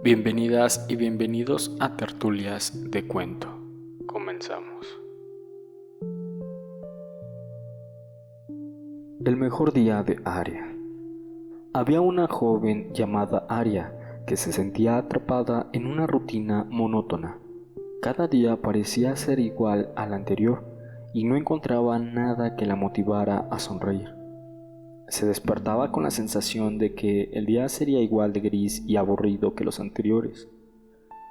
Bienvenidas y bienvenidos a Tertulias de Cuento. Comenzamos. El mejor día de Aria. Había una joven llamada Aria que se sentía atrapada en una rutina monótona. Cada día parecía ser igual al anterior y no encontraba nada que la motivara a sonreír. Se despertaba con la sensación de que el día sería igual de gris y aburrido que los anteriores.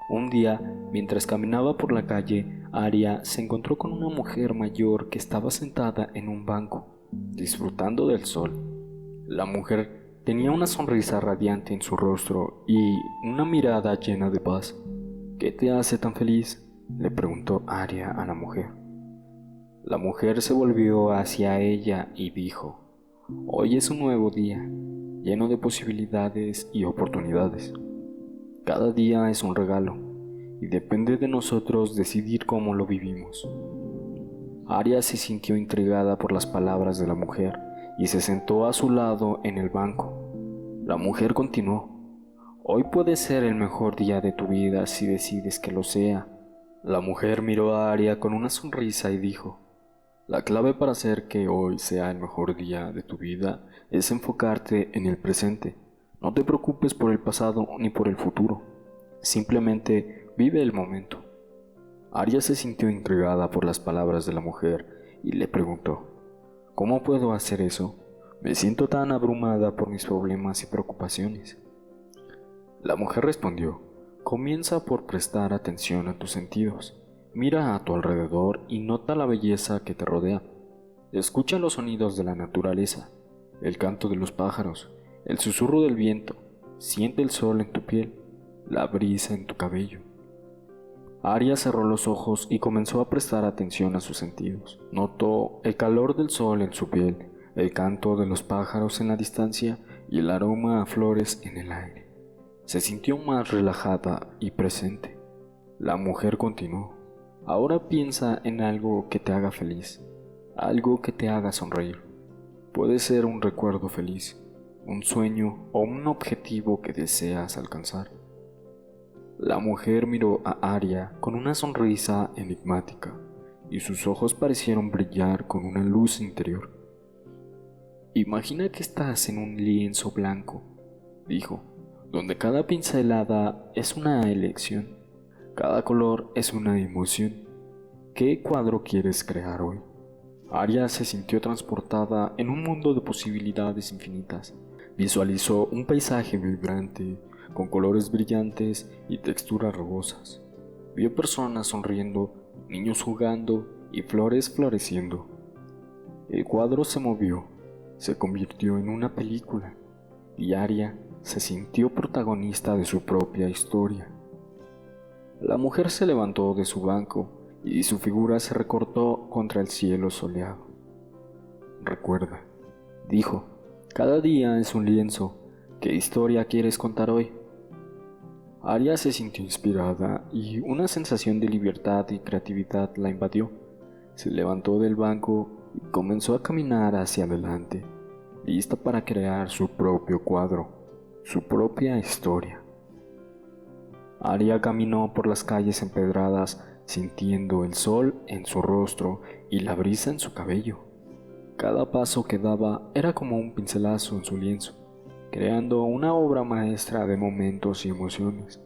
Un día, mientras caminaba por la calle, Aria se encontró con una mujer mayor que estaba sentada en un banco, disfrutando del sol. La mujer tenía una sonrisa radiante en su rostro y una mirada llena de paz. ¿Qué te hace tan feliz?, le preguntó Aria a la mujer. La mujer se volvió hacia ella y dijo: hoy es un nuevo día, lleno de posibilidades y oportunidades. Cada día es un regalo, y depende de nosotros decidir cómo lo vivimos. Aria se sintió intrigada por las palabras de la mujer y se sentó a su lado en el banco. La mujer continuó: hoy puede ser el mejor día de tu vida si decides que lo sea. La mujer miró a Aria con una sonrisa y dijo: la clave para hacer que hoy sea el mejor día de tu vida es enfocarte en el presente. No te preocupes por el pasado ni por el futuro. Simplemente vive el momento. Aria se sintió intrigada por las palabras de la mujer y le preguntó: ¿cómo puedo hacer eso? Me siento tan abrumada por mis problemas y preocupaciones. La mujer respondió: comienza por prestar atención a tus sentidos. Mira a tu alrededor y nota la belleza que te rodea. Escucha los sonidos de la naturaleza, el canto de los pájaros, el susurro del viento. Siente el sol en tu piel, la brisa en tu cabello. Aria cerró los ojos y comenzó a prestar atención a sus sentidos. Notó el calor del sol en su piel, el canto de los pájaros en la distancia y el aroma a flores en el aire. Se sintió más relajada y presente. La mujer continuó: ahora piensa en algo que te haga feliz, algo que te haga sonreír. Puede ser un recuerdo feliz, un sueño o un objetivo que deseas alcanzar. La mujer miró a Aria con una sonrisa enigmática y sus ojos parecieron brillar con una luz interior. Imagina que estás en un lienzo blanco, dijo, donde cada pincelada es una elección. Cada color es una emoción. ¿Qué cuadro quieres crear hoy? Aria se sintió transportada en un mundo de posibilidades infinitas. Visualizó un paisaje vibrante, con colores brillantes y texturas rugosas. Vio personas sonriendo, niños jugando y flores floreciendo. El cuadro se movió, se convirtió en una película, y Aria se sintió protagonista de su propia historia. La mujer se levantó de su banco y su figura se recortó contra el cielo soleado. Recuerda, dijo, cada día es un lienzo. ¿Qué historia quieres contar hoy? Aria se sintió inspirada y una sensación de libertad y creatividad la invadió. Se levantó del banco y comenzó a caminar hacia adelante, lista para crear su propio cuadro, su propia historia. Aria caminó por las calles empedradas, sintiendo el sol en su rostro y la brisa en su cabello. Cada paso que daba era como un pincelazo en su lienzo, creando una obra maestra de momentos y emociones.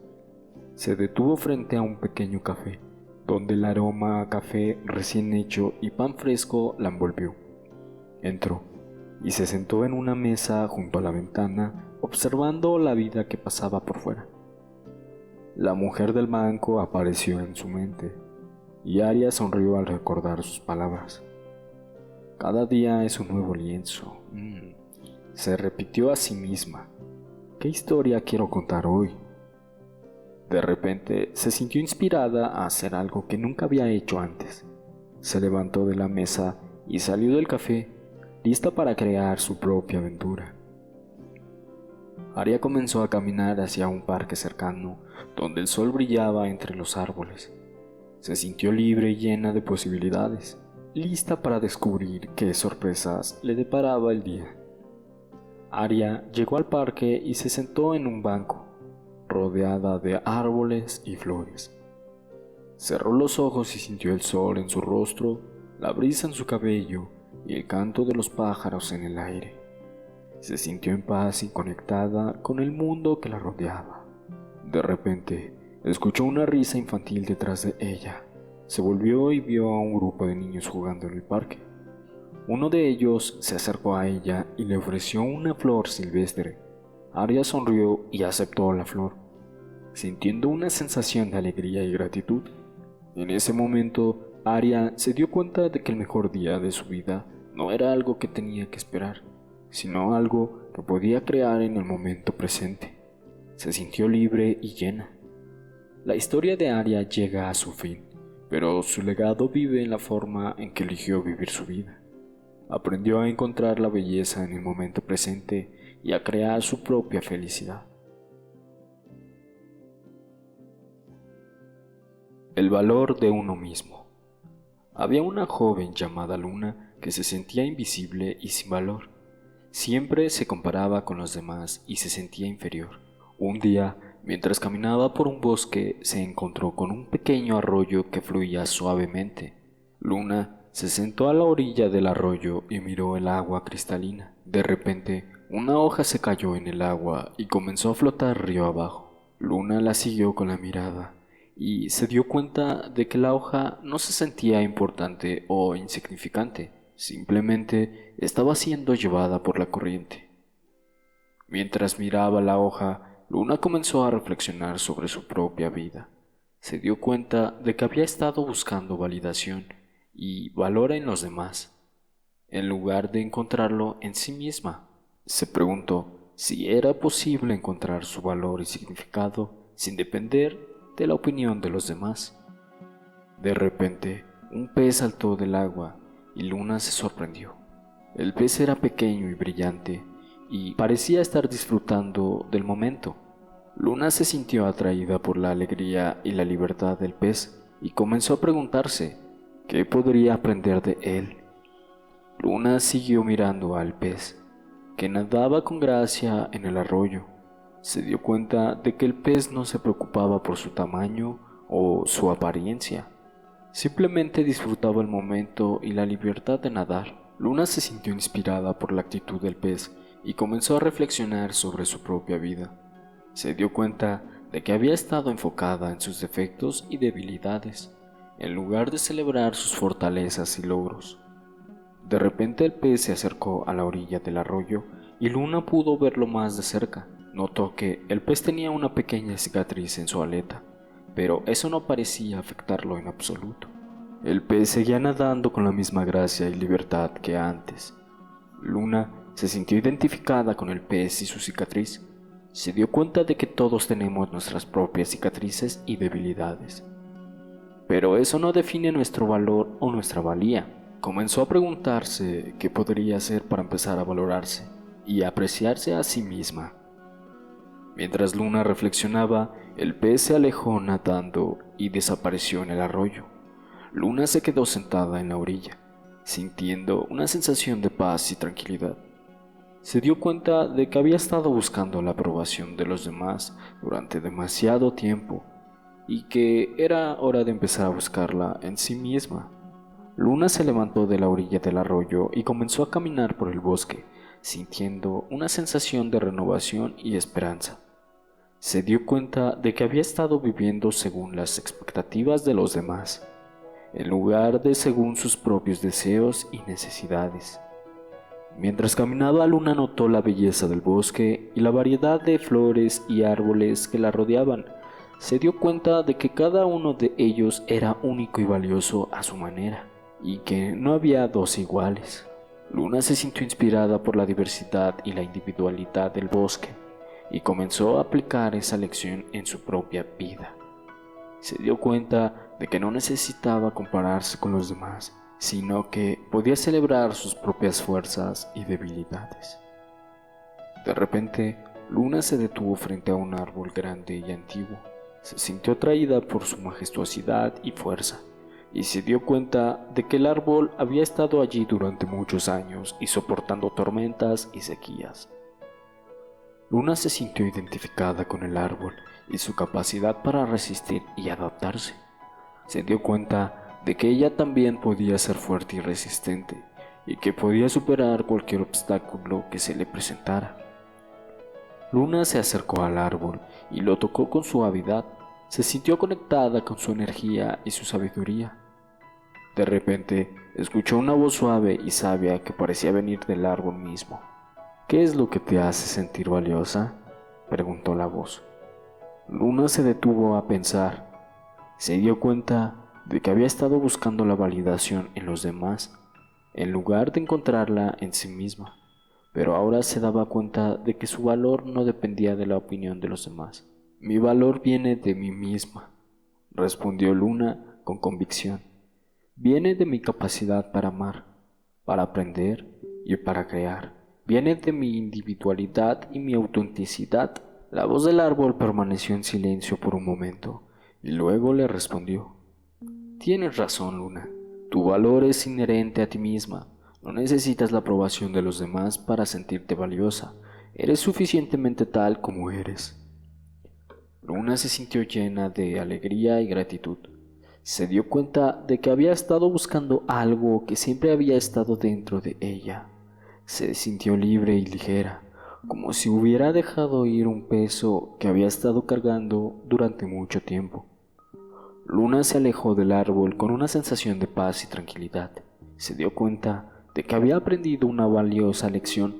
Se detuvo frente a un pequeño café, donde el aroma a café recién hecho y pan fresco la envolvió. Entró y se sentó en una mesa junto a la ventana, observando la vida que pasaba por fuera. La mujer del banco apareció en su mente, y Aria sonrió al recordar sus palabras. Cada día es un nuevo lienzo. Se repitió a sí misma. ¿Qué historia quiero contar hoy? De repente se sintió inspirada a hacer algo que nunca había hecho antes. Se levantó de la mesa y salió del café, lista para crear su propia aventura. Aria comenzó a caminar hacia un parque cercano, donde el sol brillaba entre los árboles. Se sintió libre y llena de posibilidades, lista para descubrir qué sorpresas le deparaba el día. Aria llegó al parque y se sentó en un banco. rodeada de árboles y flores. Cerró los ojos y sintió el sol en su rostro, la brisa en su cabello y el canto de los pájaros en el aire. Se sintió en paz y conectada con el mundo que la rodeaba. De repente, escuchó una risa infantil detrás de ella. Se volvió y vio a un grupo de niños jugando en el parque. Uno de ellos se acercó a ella y le ofreció una flor silvestre. Aria sonrió y aceptó la flor, sintiendo una sensación de alegría y gratitud. En ese momento, Aria se dio cuenta de que el mejor día de su vida no era algo que tenía que esperar, sino algo que podía crear en el momento presente. Se sintió libre y llena. La historia de Aria llega a su fin, pero su legado vive en la forma en que eligió vivir su vida. Aprendió a encontrar la belleza en el momento presente y a crear su propia felicidad. El valor de uno mismo. Había una joven llamada Luna que se sentía invisible y sin valor. Siempre se comparaba con los demás y se sentía inferior. Un día, mientras caminaba por un bosque, se encontró con un pequeño arroyo que fluía suavemente. Luna se sentó a la orilla del arroyo y miró el agua cristalina. De repente, una hoja se cayó en el agua y comenzó a flotar río abajo. Luna la siguió con la mirada y se dio cuenta de que la hoja no se sentía importante o insignificante, simplemente estaba siendo llevada por la corriente. Mientras miraba la hoja, Luna comenzó a reflexionar sobre su propia vida. Se dio cuenta de que había estado buscando validación y valor en los demás, en lugar de encontrarlo en sí misma. Se preguntó si era posible encontrar su valor y significado sin depender de la opinión de los demás. De repente, un pez saltó del agua y Luna se sorprendió. El pez era pequeño y brillante y parecía estar disfrutando del momento. Luna se sintió atraída por la alegría y la libertad del pez y comenzó a preguntarse qué podría aprender de él. Luna siguió mirando al pez, que nadaba con gracia en el arroyo. Se dio cuenta de que el pez no se preocupaba por su tamaño o su apariencia. Simplemente disfrutaba el momento y la libertad de nadar. Luna se sintió inspirada por la actitud del pez y comenzó a reflexionar sobre su propia vida. Se dio cuenta de que había estado enfocada en sus defectos y debilidades, en lugar de celebrar sus fortalezas y logros. De repente el pez se acercó a la orilla del arroyo y Luna pudo verlo más de cerca. Notó que el pez tenía una pequeña cicatriz en su aleta, pero eso no parecía afectarlo en absoluto. El pez seguía nadando con la misma gracia y libertad que antes. Luna se sintió identificada con el pez y su cicatriz. Se dio cuenta de que todos tenemos nuestras propias cicatrices y debilidades. Pero eso no define nuestro valor o nuestra valía. Comenzó a preguntarse qué podría hacer para empezar a valorarse y apreciarse a sí misma. Mientras Luna reflexionaba, el pez se alejó nadando y desapareció en el arroyo. Luna se quedó sentada en la orilla, sintiendo una sensación de paz y tranquilidad. Se dio cuenta de que había estado buscando la aprobación de los demás durante demasiado tiempo y que era hora de empezar a buscarla en sí misma. Luna se levantó de la orilla del arroyo y comenzó a caminar por el bosque, sintiendo una sensación de renovación y esperanza. Se dio cuenta de que había estado viviendo según las expectativas de los demás, en lugar de según sus propios deseos y necesidades. Mientras caminaba, Luna notó la belleza del bosque y la variedad de flores y árboles que la rodeaban. Se dio cuenta de que cada uno de ellos era único y valioso a su manera, y que no había dos iguales. Luna se sintió inspirada por la diversidad y la individualidad del bosque, y comenzó a aplicar esa lección en su propia vida. Se dio cuenta de que no necesitaba compararse con los demás, sino que podía celebrar sus propias fuerzas y debilidades. De repente, Luna se detuvo frente a un árbol grande y antiguo. Se sintió atraída por su majestuosidad y fuerza, y se dio cuenta de que el árbol había estado allí durante muchos años y soportando tormentas y sequías. Luna se sintió identificada con el árbol y su capacidad para resistir y adaptarse. Se dio cuenta de que ella también podía ser fuerte y resistente, y que podía superar cualquier obstáculo que se le presentara. Luna se acercó al árbol y lo tocó con suavidad. Se sintió conectada con su energía y su sabiduría. De repente, escuchó una voz suave y sabia que parecía venir del árbol mismo. «¿Qué es lo que te hace sentir valiosa?», preguntó la voz. Luna se detuvo a pensar. Se dio cuenta de que había estado buscando la validación en los demás, en lugar de encontrarla en sí misma, pero ahora se daba cuenta de que su valor no dependía de la opinión de los demás. «Mi valor viene de mí misma», respondió Luna con convicción. «Viene de mi capacidad para amar, para aprender y para crear. Viene de mi individualidad y mi autenticidad». La voz del árbol permaneció en silencio por un momento y luego le respondió: «Tienes razón, Luna. Tu valor es inherente a ti misma. No necesitas la aprobación de los demás para sentirte valiosa. Eres suficientemente tal como eres». Luna se sintió llena de alegría y gratitud. Se dio cuenta de que había estado buscando algo que siempre había estado dentro de ella. Se sintió libre y ligera, como si hubiera dejado ir un peso que había estado cargando durante mucho tiempo. Luna se alejó del árbol con una sensación de paz y tranquilidad. Se dio cuenta de que había aprendido una valiosa lección,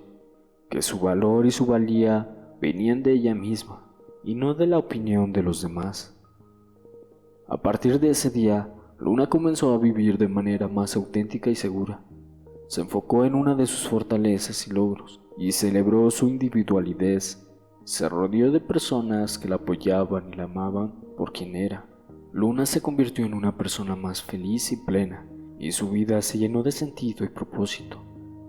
que su valor y su valía venían de ella misma y no de la opinión de los demás. A partir de ese día, Luna comenzó a vivir de manera más auténtica y segura. Se enfocó en una de sus fortalezas y logros y celebró su individualidad. Se rodeó de personas que la apoyaban y la amaban por quien era. Luna se convirtió en una persona más feliz y plena, y su vida se llenó de sentido y propósito.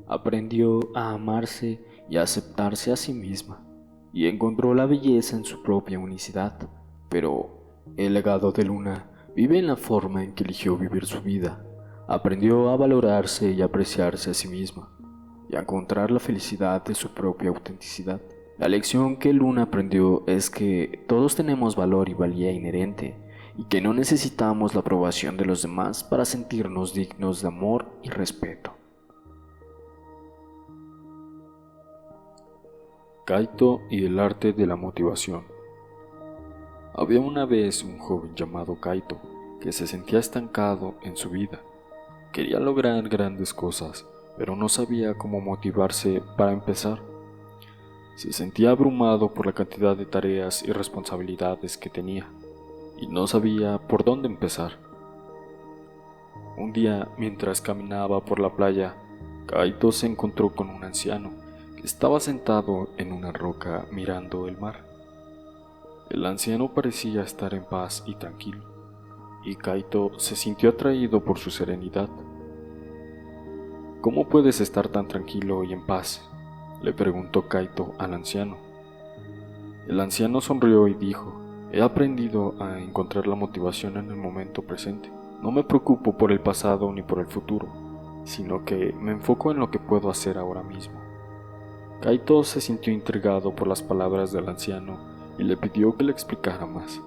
Aprendió a amarse y a aceptarse a sí misma, y encontró la belleza en su propia unicidad. Pero el legado de Luna vive en la forma en que eligió vivir su vida. Aprendió a valorarse y apreciarse a sí misma, y a encontrar la felicidad de su propia autenticidad. La lección que Luna aprendió es que todos tenemos valor y valía inherente, y que no necesitamos la aprobación de los demás para sentirnos dignos de amor y respeto. Kaito y el arte de la motivación. Había una vez un joven llamado Kaito que se sentía estancado en su vida. Quería lograr grandes cosas, pero no sabía cómo motivarse para empezar. Se sentía abrumado por la cantidad de tareas y responsabilidades que tenía, y no sabía por dónde empezar. Un día, mientras caminaba por la playa, Kaito se encontró con un anciano que estaba sentado en una roca mirando el mar. El anciano parecía estar en paz y tranquilo, y Kaito se sintió atraído por su serenidad. «¿Cómo puedes estar tan tranquilo y en paz?», le preguntó Kaito al anciano. El anciano sonrió y dijo: «He aprendido a encontrar la motivación en el momento presente. No me preocupo por el pasado ni por el futuro, sino que me enfoco en lo que puedo hacer ahora mismo». Kaito se sintió intrigado por las palabras del anciano y le pidió que le explicara más.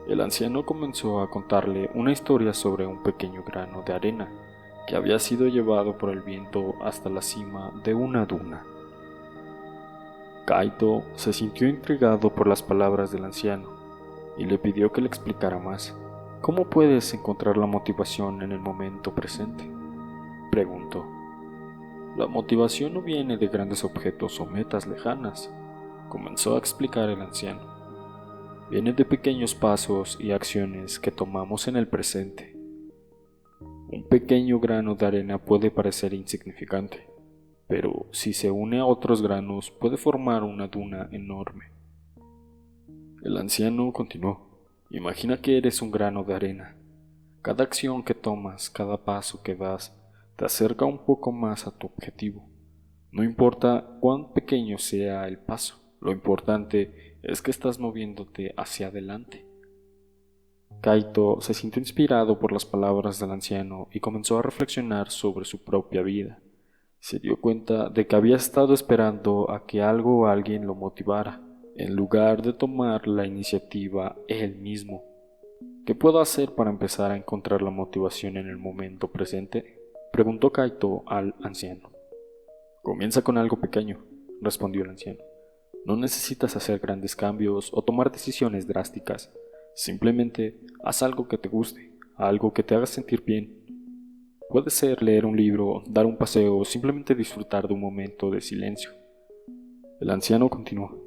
El anciano comenzó a contarle una historia sobre un pequeño grano de arena que había sido llevado por el viento hasta la cima de una duna. Kaito se sintió intrigado por las palabras del anciano y le pidió que le explicara más. «¿Cómo puedes encontrar la motivación en el momento presente?», preguntó. «La motivación no viene de grandes objetos o metas lejanas», comenzó a explicar el anciano. «Viene de pequeños pasos y acciones que tomamos en el presente. Un pequeño grano de arena puede parecer insignificante, pero si se une a otros granos puede formar una duna enorme». El anciano continuó: «Imagina que eres un grano de arena. Cada acción que tomas, cada paso que das, te acerca un poco más a tu objetivo. No importa cuán pequeño sea el paso, lo importante es que estás moviéndote hacia adelante». Kaito se sintió inspirado por las palabras del anciano y comenzó a reflexionar sobre su propia vida. Se dio cuenta de que había estado esperando a que algo o alguien lo motivara, en lugar de tomar la iniciativa él mismo. ¿Qué puedo hacer para empezar a encontrar la motivación en el momento presente?, preguntó Kaito al anciano. Comienza con algo pequeño, respondió el anciano. No necesitas hacer grandes cambios o tomar decisiones drásticas. Simplemente haz algo que te guste, algo que te haga sentir bien. Puede ser leer un libro, dar un paseo o simplemente disfrutar de un momento de silencio. El anciano continuó.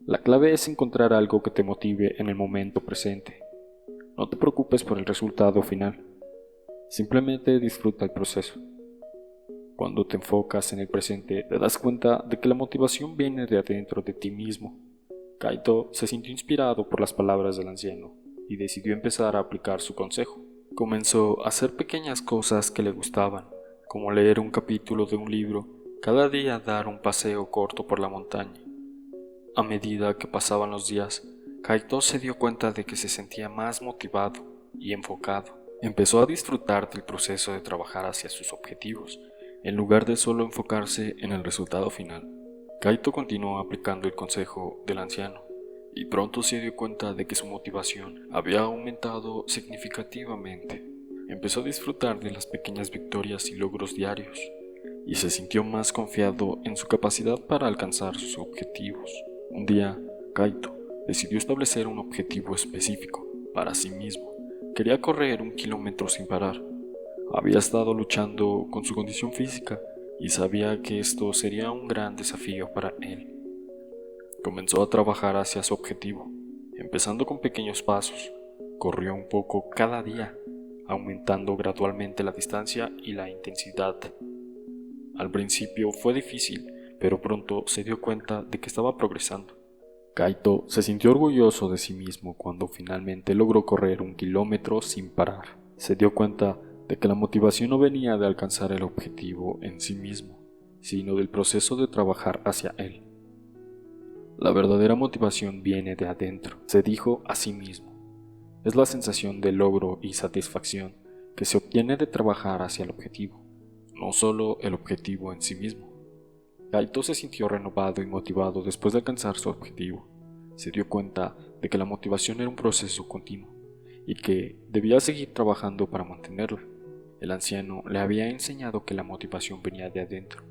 La clave es encontrar algo que te motive en el momento presente. No te preocupes por el resultado final. Simplemente disfruta el proceso. Cuando te enfocas en el presente, te das cuenta de que la motivación viene de adentro de ti mismo. Kaito se sintió inspirado por las palabras del anciano y decidió empezar a aplicar su consejo. Comenzó a hacer pequeñas cosas que le gustaban, como leer un capítulo de un libro, cada día dar un paseo corto por la montaña. A medida que pasaban los días, Kaito se dio cuenta de que se sentía más motivado y enfocado. Empezó a disfrutar del proceso de trabajar hacia sus objetivos, en lugar de solo enfocarse en el resultado final. Kaito continuó aplicando el consejo del anciano, y pronto se dio cuenta de que su motivación había aumentado significativamente. Empezó a disfrutar de las pequeñas victorias y logros diarios, y se sintió más confiado en su capacidad para alcanzar sus objetivos. Un día, Kaito decidió establecer un objetivo específico para sí mismo. Quería correr 1 kilómetro sin parar. Había estado luchando con su condición física y sabía que esto sería un gran desafío para él. Comenzó a trabajar hacia su objetivo, empezando con pequeños pasos. Corrió un poco cada día, aumentando gradualmente la distancia y la intensidad. Al principio fue difícil, pero pronto se dio cuenta de que estaba progresando. Kaito se sintió orgulloso de sí mismo cuando finalmente logró correr 1 kilómetro sin parar. Se dio cuenta de que la motivación no venía de alcanzar el objetivo en sí mismo, sino del proceso de trabajar hacia él. La verdadera motivación viene de adentro, se dijo a sí mismo. Es la sensación de logro y satisfacción que se obtiene de trabajar hacia el objetivo, no solo el objetivo en sí mismo. Kaito se sintió renovado y motivado después de alcanzar su objetivo. Se dio cuenta de que la motivación era un proceso continuo y que debía seguir trabajando para mantenerla. El anciano le había enseñado que la motivación venía de adentro,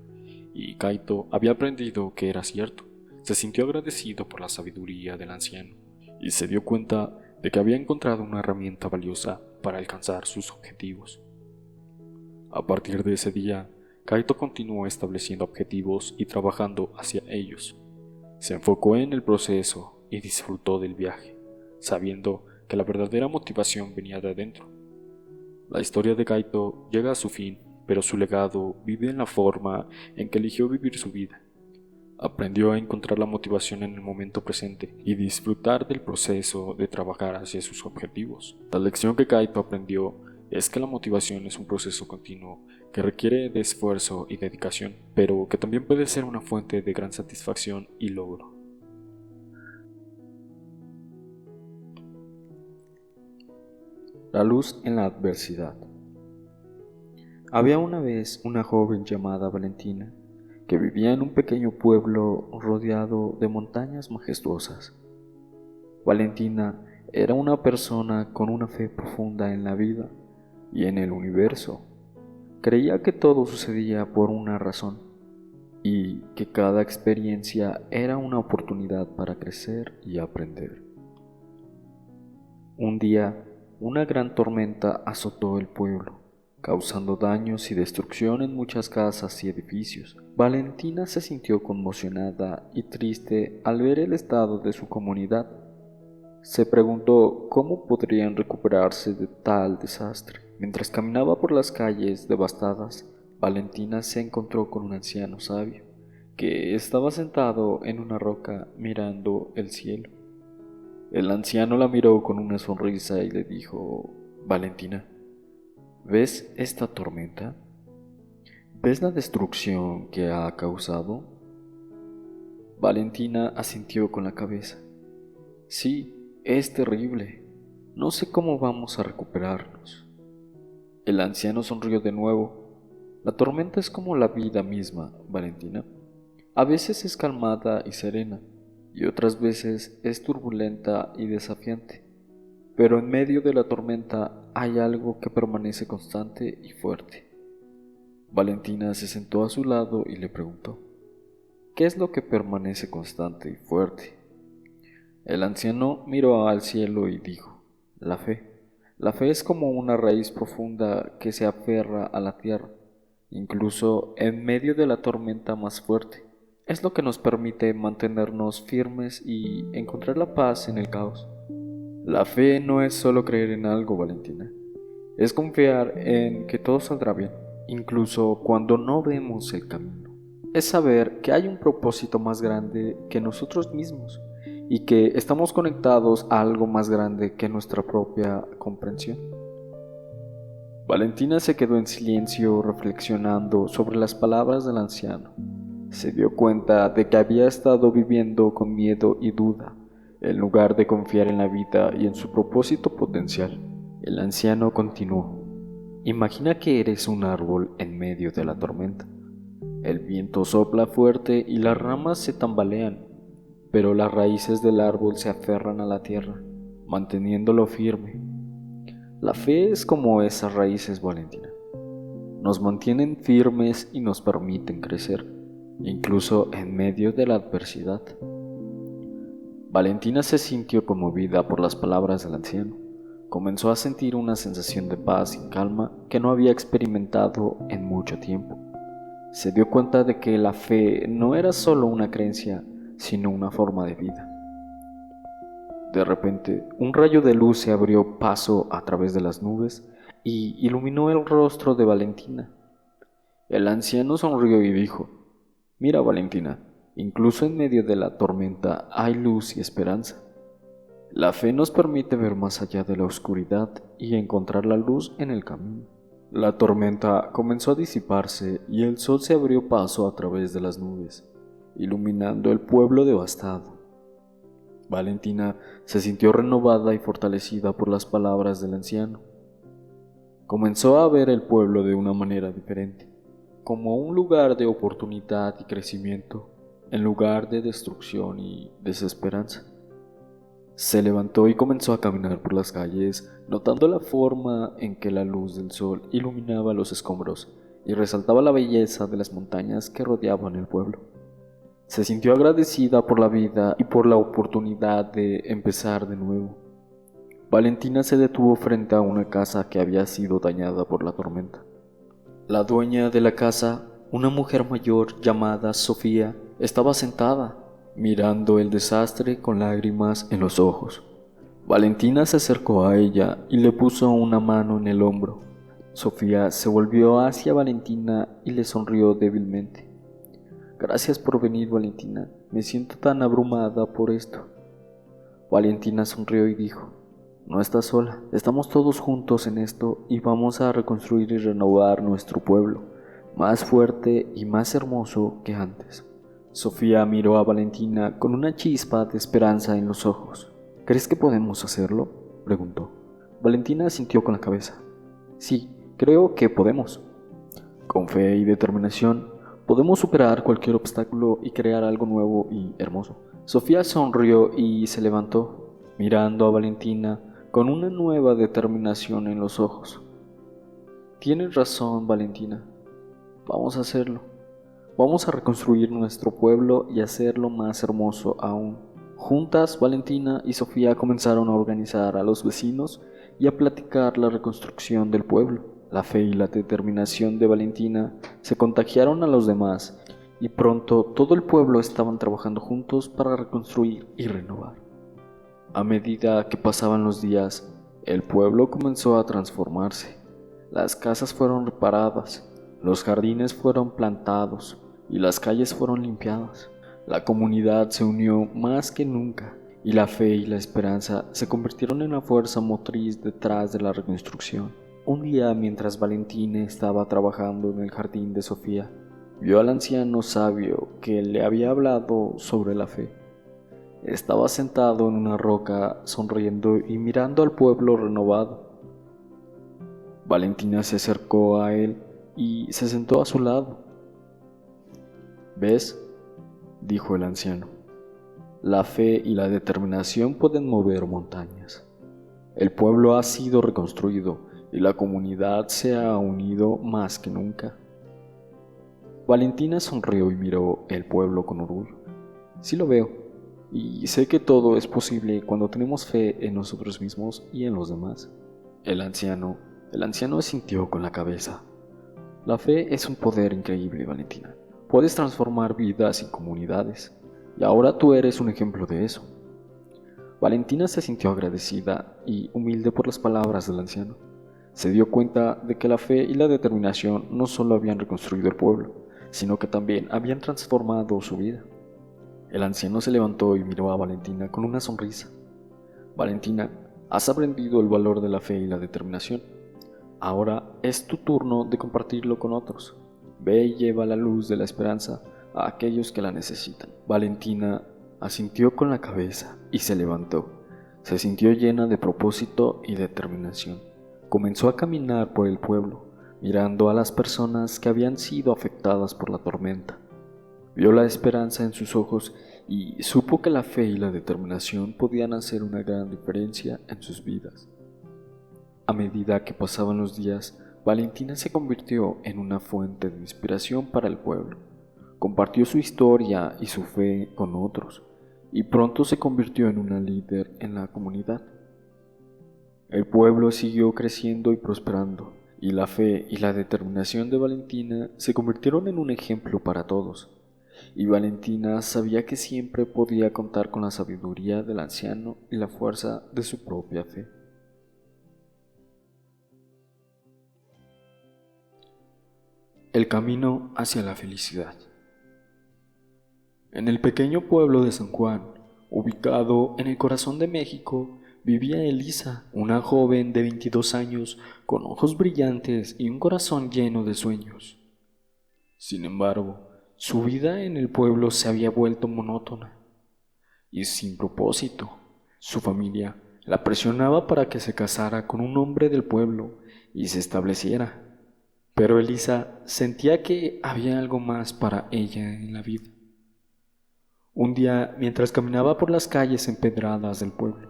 y Kaito había aprendido que era cierto. Se sintió agradecido por la sabiduría del anciano y se dio cuenta de que había encontrado una herramienta valiosa para alcanzar sus objetivos. A partir de ese día, Kaito continuó estableciendo objetivos y trabajando hacia ellos. Se enfocó en el proceso y disfrutó del viaje, sabiendo que la verdadera motivación venía de adentro. La historia de Kaito llega a su fin, pero su legado vive en la forma en que eligió vivir su vida. Aprendió a encontrar la motivación en el momento presente y disfrutar del proceso de trabajar hacia sus objetivos. La lección que Kaito aprendió es que la motivación es un proceso continuo que requiere de esfuerzo y dedicación, pero que también puede ser una fuente de gran satisfacción y logro. La luz en la adversidad. Había una vez una joven llamada Valentina que vivía en un pequeño pueblo rodeado de montañas majestuosas. Valentina era una persona con una fe profunda en la vida y en el universo. Creía que todo sucedía por una razón y que cada experiencia era una oportunidad para crecer y aprender. Un día, una gran tormenta azotó el pueblo, causando daños y destrucción en muchas casas y edificios. Valentina se sintió conmocionada y triste al ver el estado de su comunidad. Se preguntó cómo podrían recuperarse de tal desastre. Mientras caminaba por las calles devastadas, Valentina se encontró con un anciano sabio, que estaba sentado en una roca mirando el cielo. El anciano la miró con una sonrisa y le dijo: Valentina, ¿ves esta tormenta? ¿Ves la destrucción que ha causado? Valentina asintió con la cabeza. Sí, es terrible. No sé cómo vamos a recuperarnos. El anciano sonrió de nuevo. La tormenta es como la vida misma, Valentina. A veces es calmada y serena, y otras veces es turbulenta y desafiante. Pero en medio de la tormenta hay algo que permanece constante y fuerte. Valentina se sentó a su lado y le preguntó: ¿qué es lo que permanece constante y fuerte? El anciano miró al cielo y dijo: la fe. La fe es como una raíz profunda que se aferra a la tierra, incluso en medio de la tormenta más fuerte. Es lo que nos permite mantenernos firmes y encontrar la paz en el caos. La fe no es solo creer en algo, Valentina. Es confiar en que todo saldrá bien, incluso cuando no vemos el camino. Es saber que hay un propósito más grande que nosotros mismos y que estamos conectados a algo más grande que nuestra propia comprensión. Valentina se quedó en silencio reflexionando sobre las palabras del anciano. Se dio cuenta de que había estado viviendo con miedo y duda, en lugar de confiar en la vida y en su propósito potencial. El anciano continuó: imagina que eres un árbol en medio de la tormenta. El viento sopla fuerte y las ramas se tambalean, pero las raíces del árbol se aferran a la tierra, manteniéndolo firme. La fe es como esas raíces, Valentina. Nos mantienen firmes y nos permiten crecer, incluso en medio de la adversidad. Valentina se sintió conmovida por las palabras del anciano. Comenzó a sentir una sensación de paz y calma que no había experimentado en mucho tiempo. Se dio cuenta de que la fe no era solo una creencia, sino una forma de vida. De repente, un rayo de luz se abrió paso a través de las nubes y iluminó el rostro de Valentina. El anciano sonrió y dijo: mira, Valentina, incluso en medio de la tormenta hay luz y esperanza. La fe nos permite ver más allá de la oscuridad y encontrar la luz en el camino. La tormenta comenzó a disiparse y el sol se abrió paso a través de las nubes, iluminando el pueblo devastado. Valentina se sintió renovada y fortalecida por las palabras del anciano. Comenzó a ver el pueblo de una manera diferente, como un lugar de oportunidad y crecimiento, en lugar de destrucción y desesperanza. Se levantó y comenzó a caminar por las calles, notando la forma en que la luz del sol iluminaba los escombros y resaltaba la belleza de las montañas que rodeaban el pueblo. Se sintió agradecida por la vida y por la oportunidad de empezar de nuevo. Valentina se detuvo frente a una casa que había sido dañada por la tormenta. La dueña de la casa, una mujer mayor llamada Sofía, estaba sentada, mirando el desastre con lágrimas en los ojos. Valentina se acercó a ella y le puso una mano en el hombro. Sofía se volvió hacia Valentina y le sonrió débilmente. Gracias por venir, Valentina. Me siento tan abrumada por esto. Valentina sonrió y dijo: no estás sola, estamos todos juntos en esto y vamos a reconstruir y renovar nuestro pueblo, más fuerte y más hermoso que antes. Sofía miró a Valentina con una chispa de esperanza en los ojos. ¿Crees que podemos hacerlo?, preguntó. Valentina asintió con la cabeza. Sí, creo que podemos. Con fe y determinación, podemos superar cualquier obstáculo y crear algo nuevo y hermoso. Sofía sonrió y se levantó, mirando a Valentina con una nueva determinación en los ojos. Tienes razón, Valentina. Vamos a hacerlo. Vamos a reconstruir nuestro pueblo y hacerlo más hermoso aún. Juntas, Valentina y Sofía comenzaron a organizar a los vecinos y a platicar la reconstrucción del pueblo. La fe y la determinación de Valentina se contagiaron a los demás y pronto todo el pueblo estaban trabajando juntos para reconstruir y renovar. A medida que pasaban los días, el pueblo comenzó a transformarse. Las casas fueron reparadas, los jardines fueron plantados y las calles fueron limpiadas. La comunidad se unió más que nunca y la fe y la esperanza se convirtieron en la fuerza motriz detrás de la reconstrucción. Un día, mientras Valentina estaba trabajando en el jardín de Sofía, vio al anciano sabio que le había hablado sobre la fe. Estaba sentado en una roca, sonriendo y mirando al pueblo renovado. Valentina se acercó a él y se sentó a su lado. «¿Ves?», dijo el anciano. «La fe y la determinación pueden mover montañas. El pueblo ha sido reconstruido y la comunidad se ha unido más que nunca». Valentina sonrió y miró el pueblo con orgullo. «Sí lo veo, y sé que todo es posible cuando tenemos fe en nosotros mismos y en los demás». El anciano asintió con la cabeza. «La fe es un poder increíble, Valentina. Puedes transformar vidas y comunidades, y ahora tú eres un ejemplo de eso». Valentina se sintió agradecida y humilde por las palabras del anciano. Se dio cuenta de que la fe y la determinación no solo habían reconstruido el pueblo, sino que también habían transformado su vida. El anciano se levantó y miró a Valentina con una sonrisa. «Valentina, has aprendido el valor de la fe y la determinación. Ahora es tu turno de compartirlo con otros. Ve y lleva la luz de la esperanza a aquellos que la necesitan». Valentina asintió con la cabeza y se levantó. Se sintió llena de propósito y determinación. Comenzó a caminar por el pueblo, mirando a las personas que habían sido afectadas por la tormenta. Vio la esperanza en sus ojos y supo que la fe y la determinación podían hacer una gran diferencia en sus vidas. A medida que pasaban los días, Valentina se convirtió en una fuente de inspiración para el pueblo. Compartió su historia y su fe con otros, y pronto se convirtió en una líder en la comunidad. El pueblo siguió creciendo y prosperando, y la fe y la determinación de Valentina se convirtieron en un ejemplo para todos. Y Valentina sabía que siempre podía contar con la sabiduría del anciano y la fuerza de su propia fe. El camino hacia la felicidad. En el pequeño pueblo de San Juan, ubicado en el corazón de México, vivía Elisa, una joven de 22 años con ojos brillantes y un corazón lleno de sueños. Sin embargo, su vida en el pueblo se había vuelto monótona y sin propósito. Su familia la presionaba para que se casara con un hombre del pueblo y se estableciera. Pero Elisa sentía que había algo más para ella en la vida. Un día, mientras caminaba por las calles empedradas del pueblo,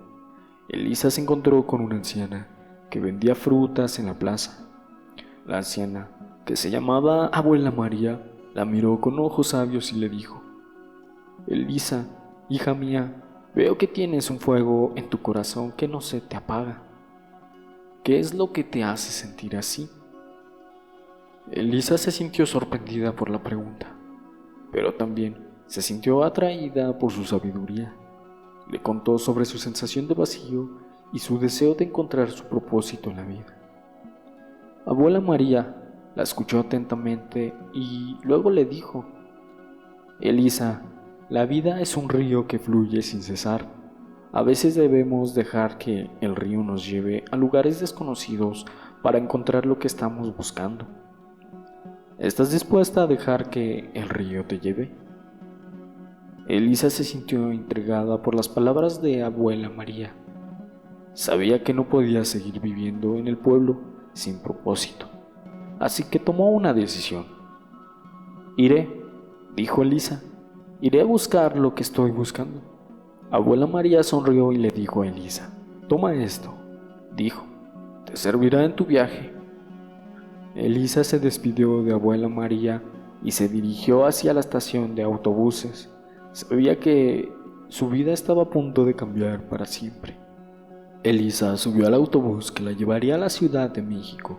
Elisa se encontró con una anciana que vendía frutas en la plaza. La anciana, que se llamaba Abuela María, la miró con ojos sabios y le dijo: «Elisa, hija mía, veo que tienes un fuego en tu corazón que no se te apaga. ¿Qué es lo que te hace sentir así?». Elisa se sintió sorprendida por la pregunta, pero también se sintió atraída por su sabiduría. Le contó sobre su sensación de vacío y su deseo de encontrar su propósito en la vida. Abuela María la escuchó atentamente y luego le dijo: «Elisa, la vida es un río que fluye sin cesar. A veces debemos dejar que el río nos lleve a lugares desconocidos para encontrar lo que estamos buscando. ¿Estás dispuesta a dejar que el río te lleve?». Elisa se sintió intrigada por las palabras de Abuela María. Sabía que no podía seguir viviendo en el pueblo sin propósito, así que tomó una decisión. «Iré», dijo Elisa, «iré a buscar lo que estoy buscando». Abuela María sonrió y le dijo a Elisa: «Toma esto», dijo, «te servirá en tu viaje». Elisa se despidió de Abuela María y se dirigió hacia la estación de autobuses. Sabía que su vida estaba a punto de cambiar para siempre. Elisa subió al autobús que la llevaría a la Ciudad de México,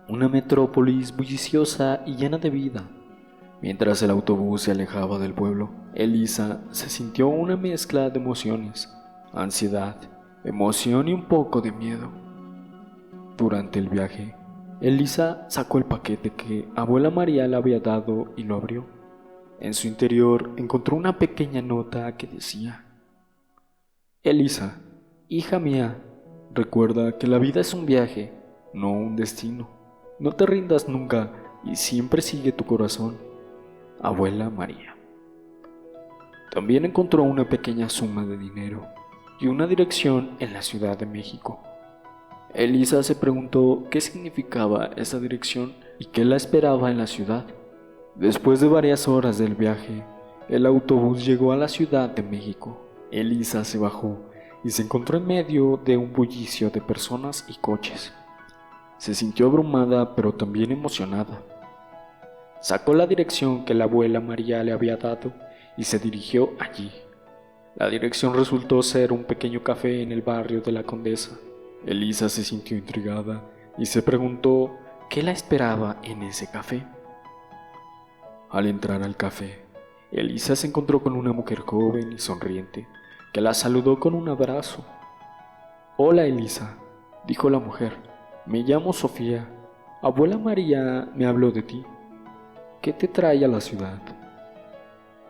una metrópolis bulliciosa y llena de vida. Mientras el autobús se alejaba del pueblo, Elisa se sintió una mezcla de emociones: ansiedad, emoción y un poco de miedo. Durante el viaje, Elisa sacó el paquete que Abuela María le había dado y lo abrió. En su interior encontró una pequeña nota que decía: «Elisa, hija mía, recuerda que la vida es un viaje, no un destino. No te rindas nunca y siempre sigue tu corazón. Abuela María». También encontró una pequeña suma de dinero y una dirección en la Ciudad de México. Elisa se preguntó qué significaba esa dirección y qué la esperaba en la ciudad. Después de varias horas del viaje, el autobús llegó a la Ciudad de México. Elisa se bajó y se encontró en medio de un bullicio de personas y coches. Se sintió abrumada pero también emocionada. Sacó la dirección que la abuela María le había dado y se dirigió allí. La dirección resultó ser un pequeño café en el barrio de la Condesa. Elisa se sintió intrigada y se preguntó qué la esperaba en ese café. Al entrar al café, Elisa se encontró con una mujer joven y sonriente que la saludó con un abrazo. «Hola, Elisa», dijo la mujer. «Me llamo Sofía. Abuela María me habló de ti. ¿Qué te trae a la ciudad?».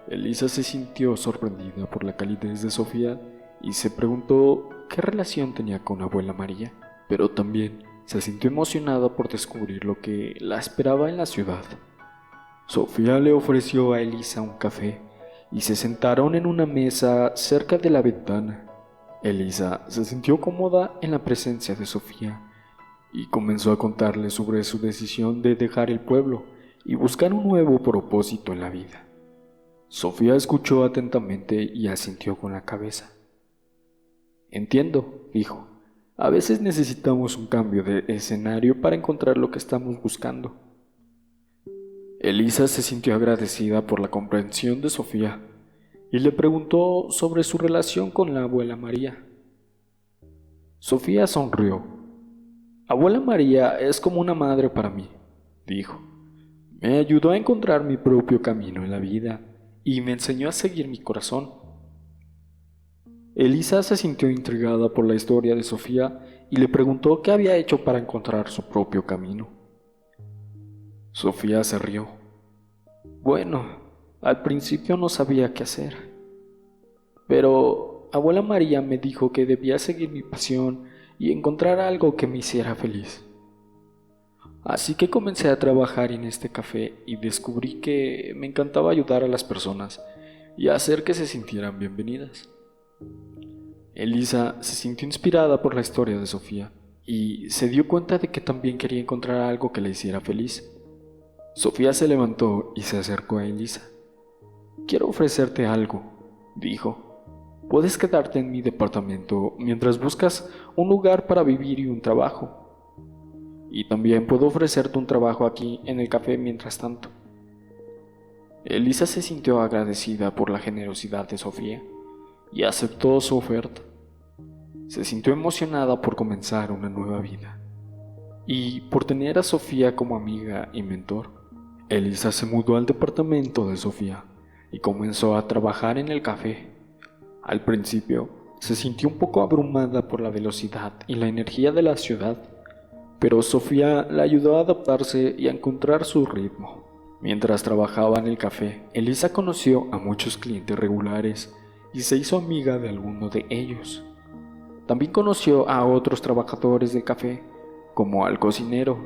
Elisa se sintió sorprendida por la calidez de Sofía y se preguntó qué relación tenía con abuela María, pero también se sintió emocionada por descubrir lo que la esperaba en la ciudad. Sofía le ofreció a Elisa un café y se sentaron en una mesa cerca de la ventana. Elisa se sintió cómoda en la presencia de Sofía y comenzó a contarle sobre su decisión de dejar el pueblo y buscar un nuevo propósito en la vida. Sofía escuchó atentamente y asintió con la cabeza. «Entiendo», dijo. «A veces necesitamos un cambio de escenario para encontrar lo que estamos buscando». Elisa se sintió agradecida por la comprensión de Sofía y le preguntó sobre su relación con la abuela María. Sofía sonrió. «Abuela María es como una madre para mí», dijo. «Me ayudó a encontrar mi propio camino en la vida y me enseñó a seguir mi corazón». Elisa se sintió intrigada por la historia de Sofía y le preguntó qué había hecho para encontrar su propio camino. Sofía se rió. «Bueno, al principio no sabía qué hacer, pero abuela María me dijo que debía seguir mi pasión y encontrar algo que me hiciera feliz. Así que comencé a trabajar en este café y descubrí que me encantaba ayudar a las personas y hacer que se sintieran bienvenidas». Elisa se sintió inspirada por la historia de Sofía y se dio cuenta de que también quería encontrar algo que la hiciera feliz. Sofía se levantó y se acercó a Elisa. «Quiero ofrecerte algo», dijo. «Puedes quedarte en mi departamento mientras buscas un lugar para vivir y un trabajo. Y también puedo ofrecerte un trabajo aquí en el café mientras tanto». Elisa se sintió agradecida por la generosidad de Sofía y aceptó su oferta. Se sintió emocionada por comenzar una nueva vida y por tener a Sofía como amiga y mentor. Elisa se mudó al departamento de Sofía y comenzó a trabajar en el café. Al principio se sintió un poco abrumada por la velocidad y la energía de la ciudad, pero Sofía la ayudó a adaptarse y a encontrar su ritmo. Mientras trabajaba en el café, Elisa conoció a muchos clientes regulares y se hizo amiga de alguno de ellos. También conoció a otros trabajadores del café, como al cocinero,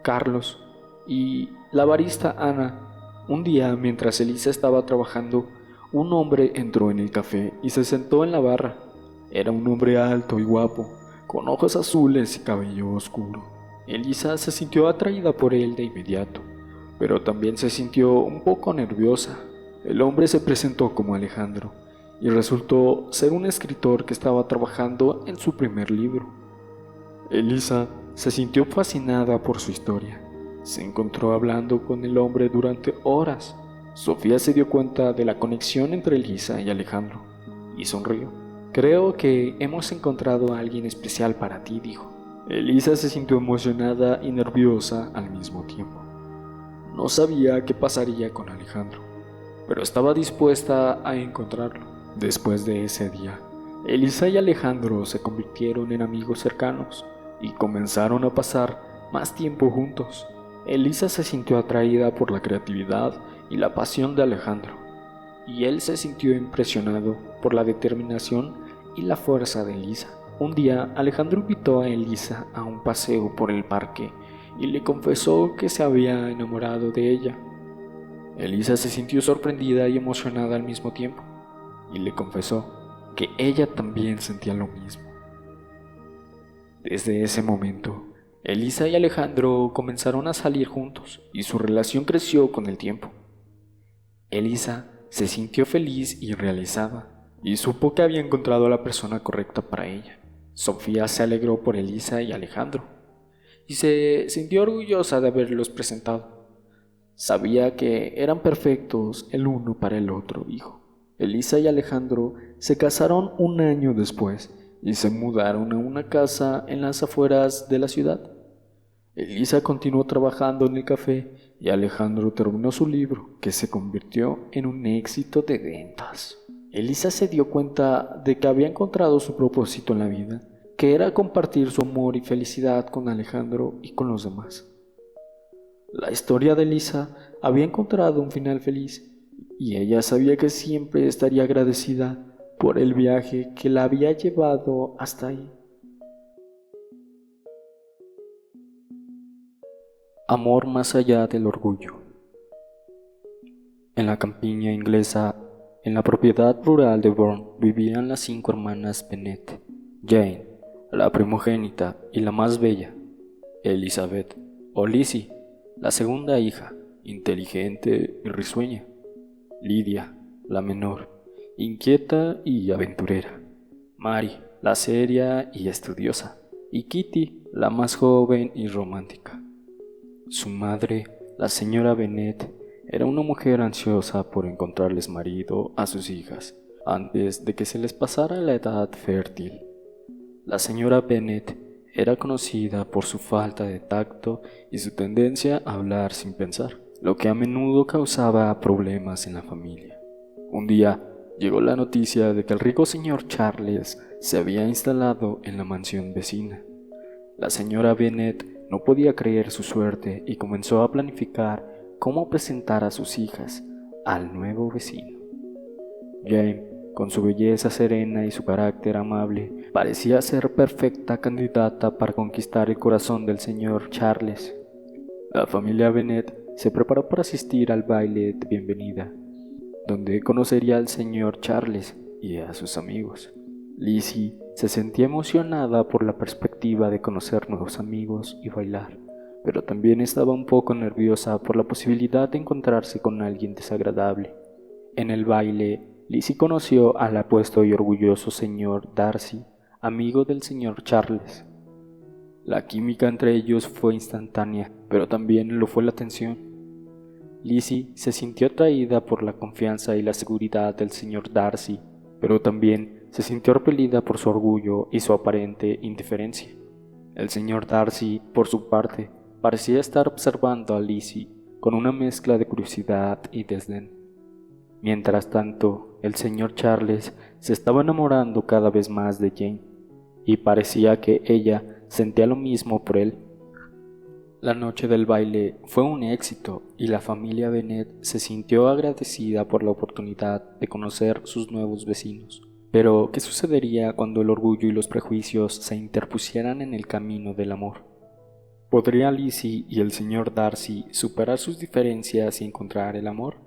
Carlos, y la barista Ana. Un día, mientras Elisa estaba trabajando, un hombre entró en el café y se sentó en la barra. Era un hombre alto y guapo, con ojos azules y cabello oscuro. Elisa se sintió atraída por él de inmediato, pero también se sintió un poco nerviosa. El hombre se presentó como Alejandro y resultó ser un escritor que estaba trabajando en su primer libro. Elisa se sintió fascinada por su historia. Se encontró hablando con el hombre durante horas. Sofía se dio cuenta de la conexión entre Elisa y Alejandro y sonrió. «Creo que hemos encontrado a alguien especial para ti», dijo. Elisa se sintió emocionada y nerviosa al mismo tiempo. No sabía qué pasaría con Alejandro, pero estaba dispuesta a encontrarlo. Después de ese día, Elisa y Alejandro se convirtieron en amigos cercanos y comenzaron a pasar más tiempo juntos. Elisa se sintió atraída por la creatividad y la pasión de Alejandro, y él se sintió impresionado por la determinación y la fuerza de Elisa. Un día, Alejandro invitó a Elisa a un paseo por el parque y le confesó que se había enamorado de ella. Elisa se sintió sorprendida y emocionada al mismo tiempo, y le confesó que ella también sentía lo mismo. Desde ese momento, Elisa y Alejandro comenzaron a salir juntos y su relación creció con el tiempo. Elisa se sintió feliz y realizada y supo que había encontrado a la persona correcta para ella. Sofía se alegró por Elisa y Alejandro y se sintió orgullosa de haberlos presentado. Sabía que eran perfectos el uno para el otro hijo. Elisa y Alejandro se casaron un año después y se mudaron a una casa en las afueras de la ciudad. Elisa continuó trabajando en el café y Alejandro terminó su libro, que se convirtió en un éxito de ventas. Elisa se dio cuenta de que había encontrado su propósito en la vida, que era compartir su amor y felicidad con Alejandro y con los demás. La historia de Elisa había encontrado un final feliz y ella sabía que siempre estaría agradecida por el viaje que la había llevado hasta ahí. Amor más allá del orgullo. En la campiña inglesa, en la propiedad rural de Bourne, vivían las 5 hermanas Bennet: Jane, la primogénita y la más bella; Elizabeth, o Lizzie, la segunda hija, inteligente y risueña; Lydia, la menor, inquieta y aventurera; Mary, la seria y estudiosa; y Kitty, la más joven y romántica. Su madre, la señora Bennet, era una mujer ansiosa por encontrarles marido a sus hijas antes de que se les pasara la edad fértil. La señora Bennet era conocida por su falta de tacto y su tendencia a hablar sin pensar, lo que a menudo causaba problemas en la familia. Un día llegó la noticia de que el rico señor Charles se había instalado en la mansión vecina. La señora Bennet no podía creer su suerte y comenzó a planificar cómo presentar a sus hijas al nuevo vecino. Jane, con su belleza serena y su carácter amable, parecía ser perfecta candidata para conquistar el corazón del señor Charles. La familia Bennet se preparó para asistir al baile de bienvenida, donde conocería al señor Charles y a sus amigos. Lizzie se sentía emocionada por la perspectiva de conocer nuevos amigos y bailar, pero también estaba un poco nerviosa por la posibilidad de encontrarse con alguien desagradable. En el baile, Lizzie conoció al apuesto y orgulloso señor Darcy, amigo del señor Charles. La química entre ellos fue instantánea, pero también lo fue la tensión. Lizzie se sintió atraída por la confianza y la seguridad del señor Darcy, pero también se sintió repelida por su orgullo y su aparente indiferencia. El señor Darcy, por su parte, parecía estar observando a Lizzie con una mezcla de curiosidad y desdén. Mientras tanto, el señor Charles se estaba enamorando cada vez más de Jane, y parecía que ella sentía lo mismo por él. La noche del baile fue un éxito y la familia Bennet se sintió agradecida por la oportunidad de conocer sus nuevos vecinos. Pero, ¿qué sucedería cuando el orgullo y los prejuicios se interpusieran en el camino del amor? ¿Podría Lizzie y el señor Darcy superar sus diferencias y encontrar el amor?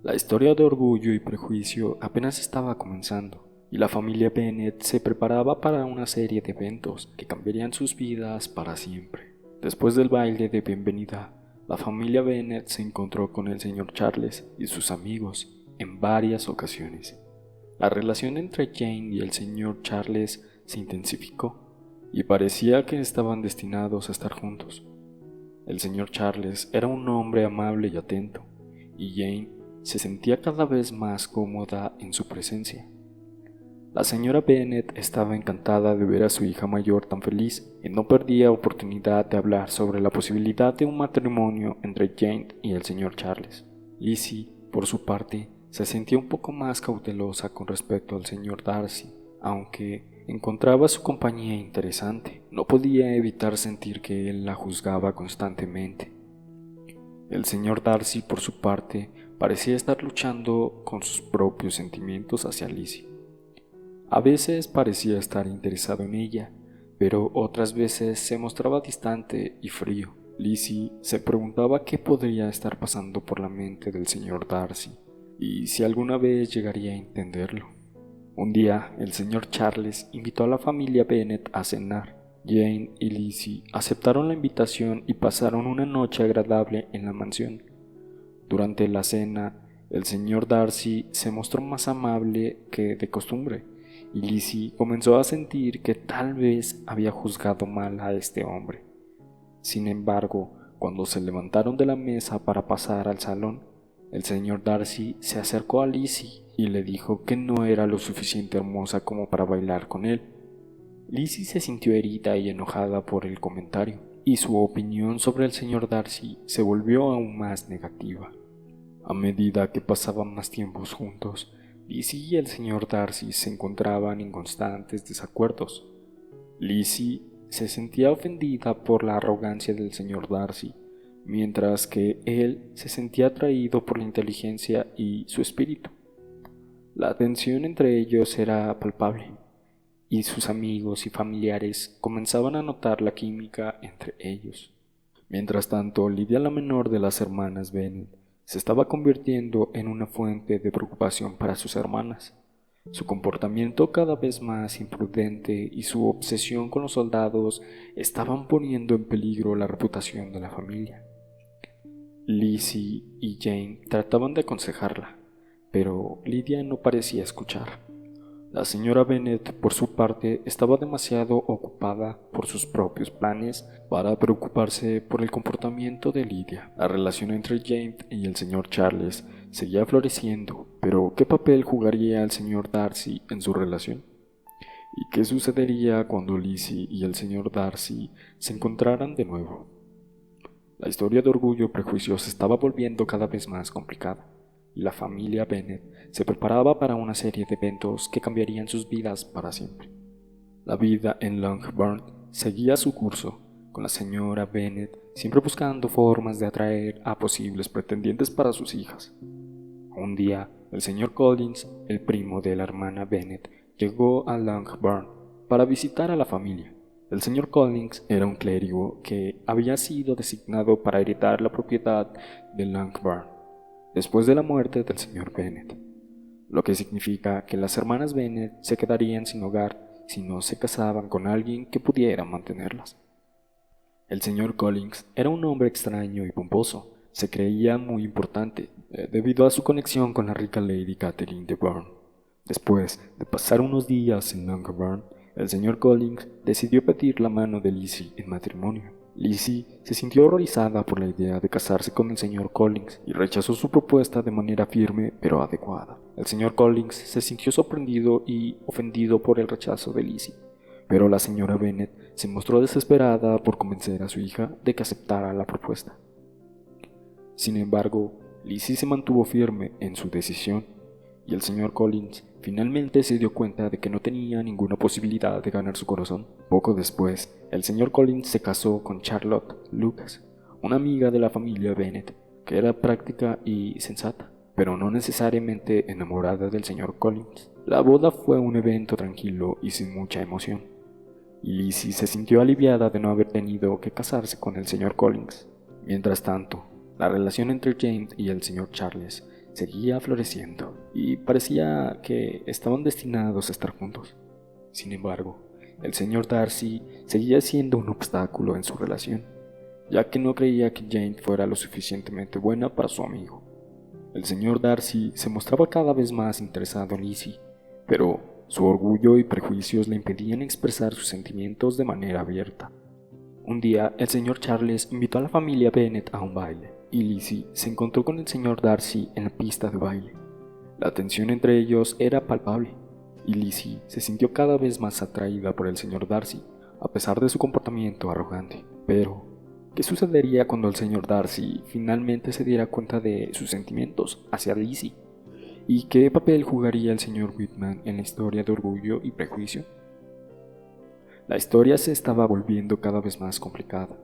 La historia de orgullo y prejuicio apenas estaba comenzando, y la familia Bennet se preparaba para una serie de eventos que cambiarían sus vidas para siempre. Después del baile de bienvenida, la familia Bennet se encontró con el señor Charles y sus amigos en varias ocasiones. La relación entre Jane y el señor Charles se intensificó y parecía que estaban destinados a estar juntos. El señor Charles era un hombre amable y atento, y Jane se sentía cada vez más cómoda en su presencia. La señora Bennet estaba encantada de ver a su hija mayor tan feliz y no perdía oportunidad de hablar sobre la posibilidad de un matrimonio entre Jane y el señor Charles. Lizzie, por su parte, se sentía un poco más cautelosa con respecto al señor Darcy, aunque encontraba su compañía interesante. No podía evitar sentir que él la juzgaba constantemente. El señor Darcy, por su parte, parecía estar luchando con sus propios sentimientos hacia Lizzie. A veces parecía estar interesado en ella, pero otras veces se mostraba distante y frío. Lizzie se preguntaba qué podría estar pasando por la mente del señor Darcy, y si alguna vez llegaría a entenderlo. Un día, el señor Charles invitó a la familia Bennet a cenar. Jane y Lizzie aceptaron la invitación y pasaron una noche agradable en la mansión. Durante la cena, el señor Darcy se mostró más amable que de costumbre, y Lizzie comenzó a sentir que tal vez había juzgado mal a este hombre. Sin embargo, cuando se levantaron de la mesa para pasar al salón, el señor Darcy se acercó a Lizzie y le dijo que no era lo suficiente hermosa como para bailar con él. Lizzie se sintió herida y enojada por el comentario, y su opinión sobre el señor Darcy se volvió aún más negativa. A medida que pasaban más tiempos juntos, Lizzie y el señor Darcy se encontraban en constantes desacuerdos. Lizzie se sentía ofendida por la arrogancia del señor Darcy, mientras que él se sentía atraído por la inteligencia y su espíritu. La tensión entre ellos era palpable, y sus amigos y familiares comenzaban a notar la química entre ellos. Mientras tanto, Lydia, la menor de las hermanas Bennet, se estaba convirtiendo en una fuente de preocupación para sus hermanas. Su comportamiento cada vez más imprudente y su obsesión con los soldados estaban poniendo en peligro la reputación de la familia. Lizzie y Jane trataban de aconsejarla, pero Lydia no parecía escuchar. La señora Bennet, por su parte, estaba demasiado ocupada por sus propios planes para preocuparse por el comportamiento de Lydia. La relación entre James y el señor Charles seguía floreciendo, pero ¿qué papel jugaría el señor Darcy en su relación? ¿Y qué sucedería cuando Lizzie y el señor Darcy se encontraran de nuevo? La historia de Orgullo y Prejuicio se estaba volviendo cada vez más complicada, y la familia Bennet se preparaba para una serie de eventos que cambiarían sus vidas para siempre. La vida en Longbourn seguía su curso, con la señora Bennet siempre buscando formas de atraer a posibles pretendientes para sus hijas. Un día, el señor Collins, el primo de la hermana Bennet, llegó a Longbourn para visitar a la familia. El señor Collins era un clérigo que había sido designado para heredar la propiedad de Longbourn después de la muerte del señor Bennet, lo que significa que las hermanas Bennet se quedarían sin hogar si no se casaban con alguien que pudiera mantenerlas. El señor Collins era un hombre extraño y pomposo. Se creía muy importante debido a su conexión con la rica Lady Catherine de Bourne. Después de pasar unos días en Longbourn, el señor Collins decidió pedir la mano de Lizzie en matrimonio. Lizzie se sintió horrorizada por la idea de casarse con el señor Collins y rechazó su propuesta de manera firme pero adecuada. El señor Collins se sintió sorprendido y ofendido por el rechazo de Lizzie, pero la señora Bennet se mostró desesperada por convencer a su hija de que aceptara la propuesta. Sin embargo, Lizzie se mantuvo firme en su decisión, y el señor Collins finalmente se dio cuenta de que no tenía ninguna posibilidad de ganar su corazón. Poco después, el señor Collins se casó con Charlotte Lucas, una amiga de la familia Bennet, que era práctica y sensata, pero no necesariamente enamorada del señor Collins. La boda fue un evento tranquilo y sin mucha emoción, y Lizzie se sintió aliviada de no haber tenido que casarse con el señor Collins. Mientras tanto, la relación entre James y el señor Charles seguía floreciendo y parecía que estaban destinados a estar juntos. Sin embargo, el señor Darcy seguía siendo un obstáculo en su relación, ya que no creía que Jane fuera lo suficientemente buena para su amigo. El señor Darcy se mostraba cada vez más interesado en Lizzie, pero su orgullo y prejuicios le impedían expresar sus sentimientos de manera abierta. Un día, el señor Charles invitó a la familia Bennet a un baile, y Lizzie se encontró con el señor Darcy en la pista de baile. La tensión entre ellos era palpable, y Lizzie se sintió cada vez más atraída por el señor Darcy, a pesar de su comportamiento arrogante. Pero, ¿qué sucedería cuando el señor Darcy finalmente se diera cuenta de sus sentimientos hacia Lizzie? ¿Y qué papel jugaría el señor Whitman en la historia de Orgullo y Prejuicio? La historia se estaba volviendo cada vez más complicada,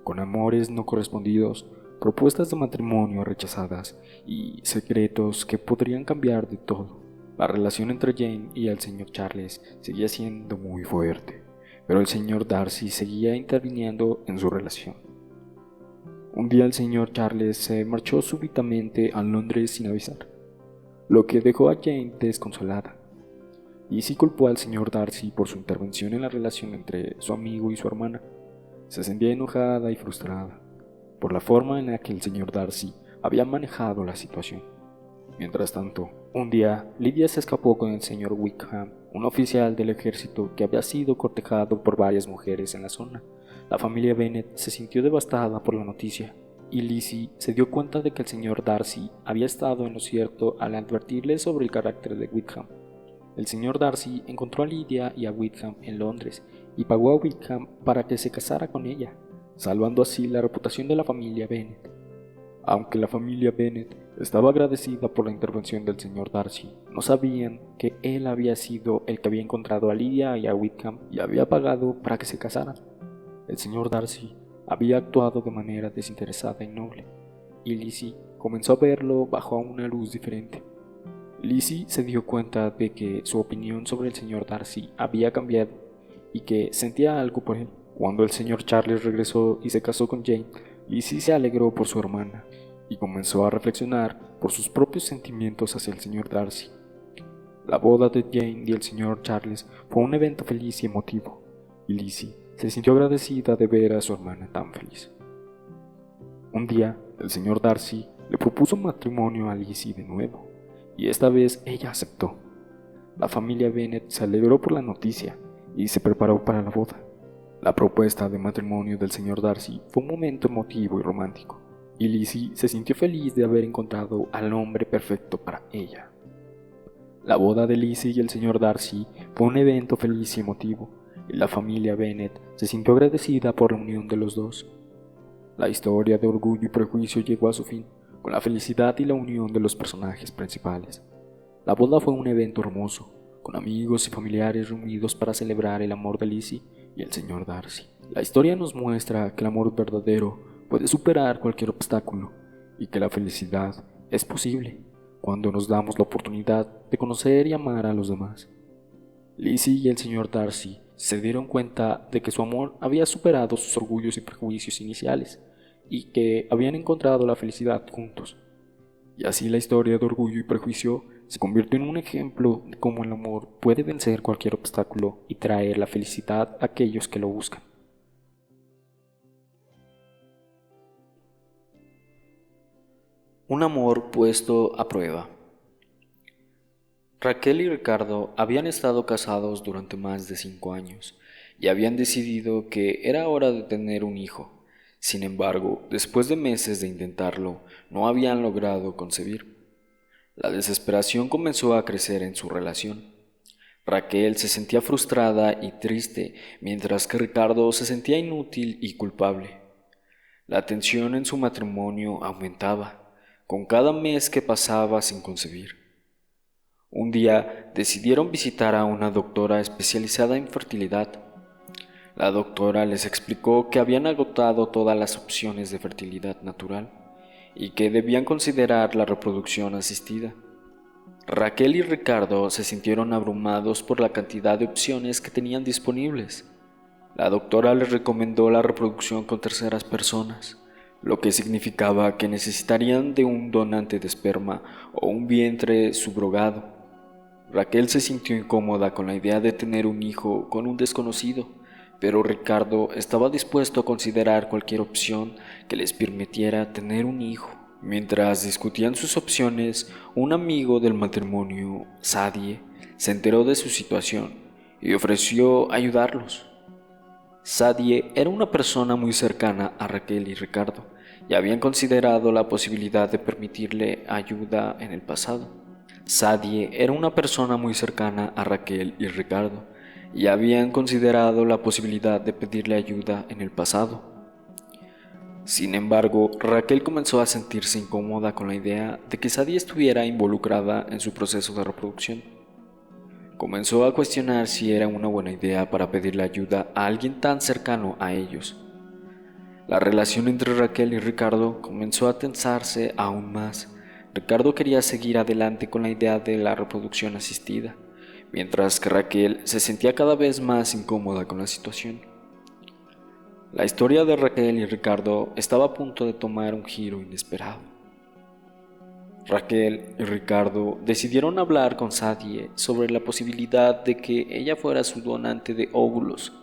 con amores no correspondidos, propuestas de matrimonio rechazadas y secretos que podrían cambiar de todo. La relación entre Jane y el señor Charles seguía siendo muy fuerte, pero el señor Darcy seguía interviniendo en su relación. Un día el señor Charles se marchó súbitamente a Londres sin avisar, lo que dejó a Jane desconsolada. Lizzie culpó al señor Darcy por su intervención en la relación entre su amigo y su hermana. Se sentía enojada y frustrada por la forma en la que el señor Darcy había manejado la situación. Mientras tanto, un día, Lydia se escapó con el señor Wickham, un oficial del ejército que había sido cortejado por varias mujeres en la zona. La familia Bennet se sintió devastada por la noticia, y Lizzie se dio cuenta de que el señor Darcy había estado en lo cierto al advertirle sobre el carácter de Wickham. El señor Darcy encontró a Lydia y a Wickham en Londres y pagó a Wickham para que se casara con ella, salvando así la reputación de la familia Bennet. Aunque la familia Bennet estaba agradecida por la intervención del señor Darcy, no sabían que él había sido el que había encontrado a Lydia y a Wickham y había pagado para que se casaran. El señor Darcy había actuado de manera desinteresada y noble, y Lizzie comenzó a verlo bajo una luz diferente. Lizzie se dio cuenta de que su opinión sobre el señor Darcy había cambiado y que sentía algo por él. Cuando el señor Charles regresó y se casó con Jane, Lizzie se alegró por su hermana y comenzó a reflexionar por sus propios sentimientos hacia el señor Darcy. La boda de Jane y el señor Charles fue un evento feliz y emotivo, y Lizzie se sintió agradecida de ver a su hermana tan feliz. Un día, el señor Darcy le propuso matrimonio a Lizzie de nuevo, y esta vez ella aceptó. La familia Bennet se alegró por la noticia y se preparó para la boda. La propuesta de matrimonio del señor Darcy fue un momento emotivo y romántico, y Lizzie se sintió feliz de haber encontrado al hombre perfecto para ella. La boda de Lizzie y el señor Darcy fue un evento feliz y emotivo, y la familia Bennet se sintió agradecida por la unión de los dos. La historia de Orgullo y Prejuicio llegó a su fin, con la felicidad y la unión de los personajes principales. La boda fue un evento hermoso, con amigos y familiares reunidos para celebrar el amor de Lizzie y el señor Darcy. La historia nos muestra que el amor verdadero puede superar cualquier obstáculo y que la felicidad es posible cuando nos damos la oportunidad de conocer y amar a los demás. Lizzie y el señor Darcy se dieron cuenta de que su amor había superado sus orgullos y prejuicios iniciales y que habían encontrado la felicidad juntos. Y así la historia de Orgullo y Prejuicio se convirtió en un ejemplo de cómo el amor puede vencer cualquier obstáculo y traer la felicidad a aquellos que lo buscan. Un amor puesto a prueba. Raquel y Ricardo habían estado casados durante más de 5 años y habían decidido que era hora de tener un hijo. Sin embargo, después de meses de intentarlo, no habían logrado concebir. La desesperación comenzó a crecer en su relación. Raquel se sentía frustrada y triste, mientras que Ricardo se sentía inútil y culpable. La tensión en su matrimonio aumentaba, con cada mes que pasaba sin concebir. Un día decidieron visitar a una doctora especializada en fertilidad. La doctora les explicó que habían agotado todas las opciones de fertilidad natural y que debían considerar la reproducción asistida. Raquel y Ricardo se sintieron abrumados por la cantidad de opciones que tenían disponibles. La doctora les recomendó la reproducción con terceras personas, lo que significaba que necesitarían de un donante de esperma o un vientre subrogado. Raquel se sintió incómoda con la idea de tener un hijo con un desconocido, pero Ricardo estaba dispuesto a considerar cualquier opción que les permitiera tener un hijo. Mientras discutían sus opciones, un amigo del matrimonio, Sadie, se enteró de su situación y ofreció ayudarlos. Sadie era una persona muy cercana a Raquel y Ricardo, y habían considerado la posibilidad de permitirle ayuda en el pasado. Sadie era una persona muy cercana a Raquel y Ricardo, y habían considerado la posibilidad de pedirle ayuda en el pasado. Sin embargo, Raquel comenzó a sentirse incómoda con la idea de que Sadie estuviera involucrada en su proceso de reproducción. Comenzó a cuestionar si era una buena idea para pedirle ayuda a alguien tan cercano a ellos. La relación entre Raquel y Ricardo comenzó a tensarse aún más. Ricardo quería seguir adelante con la idea de la reproducción asistida, mientras que Raquel se sentía cada vez más incómoda con la situación. La historia de Raquel y Ricardo estaba a punto de tomar un giro inesperado. Raquel y Ricardo decidieron hablar con Sadie sobre la posibilidad de que ella fuera su donante de óvulos.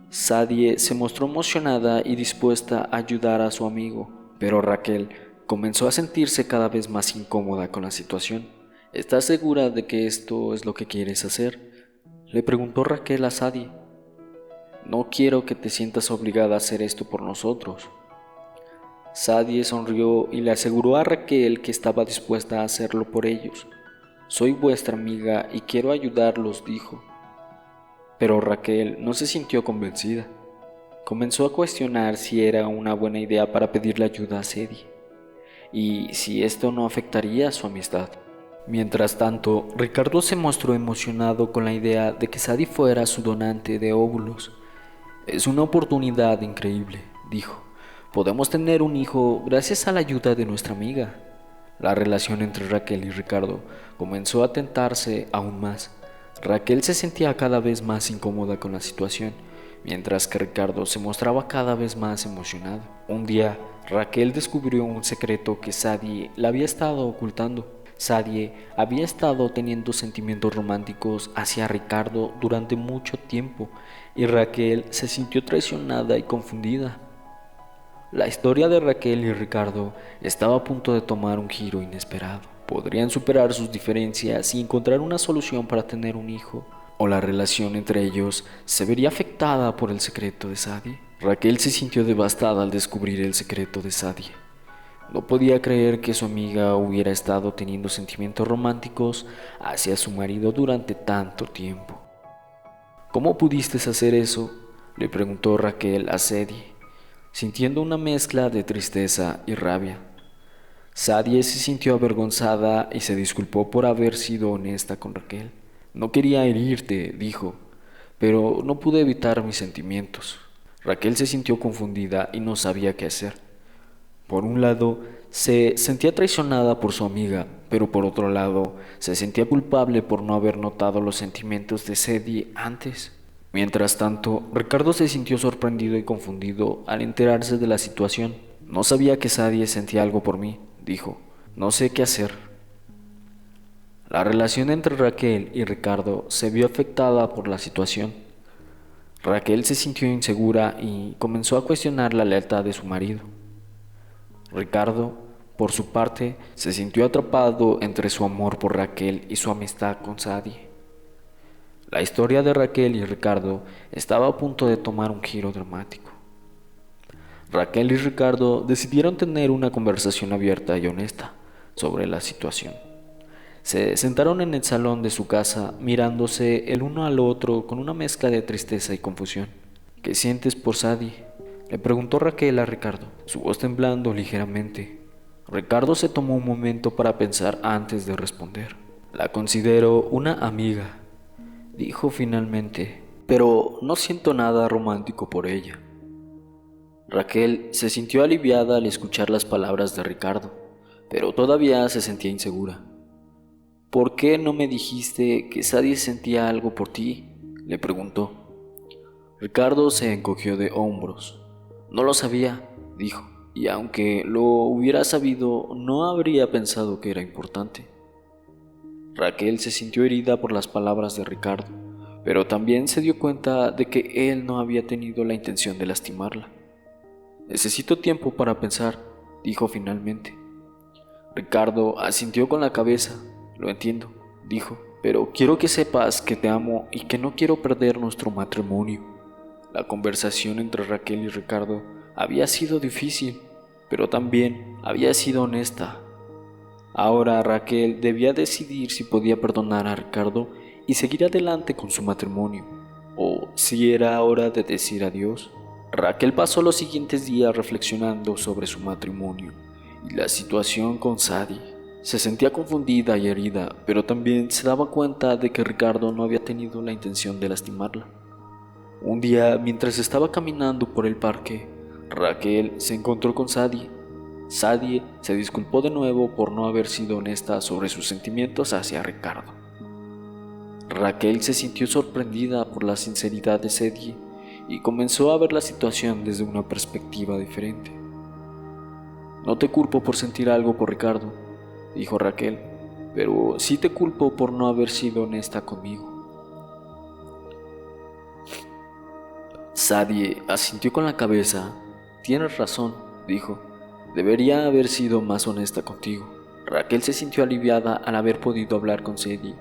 Sadie se mostró emocionada y dispuesta a ayudar a su amigo, pero Raquel comenzó a sentirse cada vez más incómoda con la situación. ¿Estás segura de que esto es lo que quieres hacer?, le preguntó Raquel a Sadie. No quiero que te sientas obligada a hacer esto por nosotros. Sadie sonrió y le aseguró a Raquel que estaba dispuesta a hacerlo por ellos. Soy vuestra amiga y quiero ayudarlos, dijo. Pero Raquel no se sintió convencida. Comenzó a cuestionar si era una buena idea para pedirle ayuda a Sadie, y si esto no afectaría su amistad. Mientras tanto, Ricardo se mostró emocionado con la idea de que Sadie fuera su donante de óvulos. Es una oportunidad increíble, dijo. Podemos tener un hijo gracias a la ayuda de nuestra amiga. La relación entre Raquel y Ricardo comenzó a tentarse aún más. Raquel se sentía cada vez más incómoda con la situación, mientras que Ricardo se mostraba cada vez más emocionado. Un día, Raquel descubrió un secreto que Sadie le había estado ocultando. Sadie había estado teniendo sentimientos románticos hacia Ricardo durante mucho tiempo, y Raquel se sintió traicionada y confundida. La historia de Raquel y Ricardo estaba a punto de tomar un giro inesperado. ¿Podrían superar sus diferencias y encontrar una solución para tener un hijo? ¿O la relación entre ellos se vería afectada por el secreto de Sadie? Raquel se sintió devastada al descubrir el secreto de Sadie. No podía creer que su amiga hubiera estado teniendo sentimientos románticos hacia su marido durante tanto tiempo. ¿Cómo pudiste hacer eso?, le preguntó Raquel a Sadie, sintiendo una mezcla de tristeza y rabia. Sadie se sintió avergonzada y se disculpó por haber sido honesta con Raquel. No quería herirte, dijo, pero no pude evitar mis sentimientos. Raquel se sintió confundida y no sabía qué hacer. Por un lado, se sentía traicionada por su amiga, pero por otro lado, se sentía culpable por no haber notado los sentimientos de Sadie antes. Mientras tanto, Ricardo se sintió sorprendido y confundido al enterarse de la situación. No sabía que Sadie sentía algo por mí, dijo. No sé qué hacer. La relación entre Raquel y Ricardo se vio afectada por la situación. Raquel se sintió insegura y comenzó a cuestionar la lealtad de su marido. Ricardo, por su parte, se sintió atrapado entre su amor por Raquel y su amistad con Sadie. La historia de Raquel y Ricardo estaba a punto de tomar un giro dramático. Raquel y Ricardo decidieron tener una conversación abierta y honesta sobre la situación. Se sentaron en el salón de su casa mirándose el uno al otro con una mezcla de tristeza y confusión. ¿Qué sientes por Sadie?, le preguntó Raquel a Ricardo, su voz temblando ligeramente. Ricardo se tomó un momento para pensar antes de responder. La considero una amiga, dijo finalmente, pero no siento nada romántico por ella. Raquel se sintió aliviada al escuchar las palabras de Ricardo, pero todavía se sentía insegura. ¿Por qué no me dijiste que Sadie sentía algo por ti?, le preguntó. Ricardo se encogió de hombros. No lo sabía, dijo, y aunque lo hubiera sabido, no habría pensado que era importante. Raquel se sintió herida por las palabras de Ricardo, pero también se dio cuenta de que él no había tenido la intención de lastimarla. Necesito tiempo para pensar, dijo finalmente. Ricardo asintió con la cabeza. Lo entiendo, dijo, pero quiero que sepas que te amo y que no quiero perder nuestro matrimonio. La conversación entre Raquel y Ricardo había sido difícil, pero también había sido honesta. Ahora Raquel debía decidir si podía perdonar a Ricardo y seguir adelante con su matrimonio, o si era hora de decir adiós. Raquel pasó los siguientes días reflexionando sobre su matrimonio y la situación con Sadie. Se sentía confundida y herida, pero también se daba cuenta de que Ricardo no había tenido la intención de lastimarla. Un día, mientras estaba caminando por el parque, Raquel se encontró con Sadie. Sadie se disculpó de nuevo por no haber sido honesta sobre sus sentimientos hacia Ricardo. Raquel se sintió sorprendida por la sinceridad de Sadie y comenzó a ver la situación desde una perspectiva diferente. No te culpo por sentir algo por Ricardo, dijo Raquel, pero sí te culpo por no haber sido honesta conmigo. Sadie asintió con la cabeza. Tienes razón, dijo. Debería haber sido más honesta contigo. Raquel se sintió aliviada al haber podido hablar con Sadie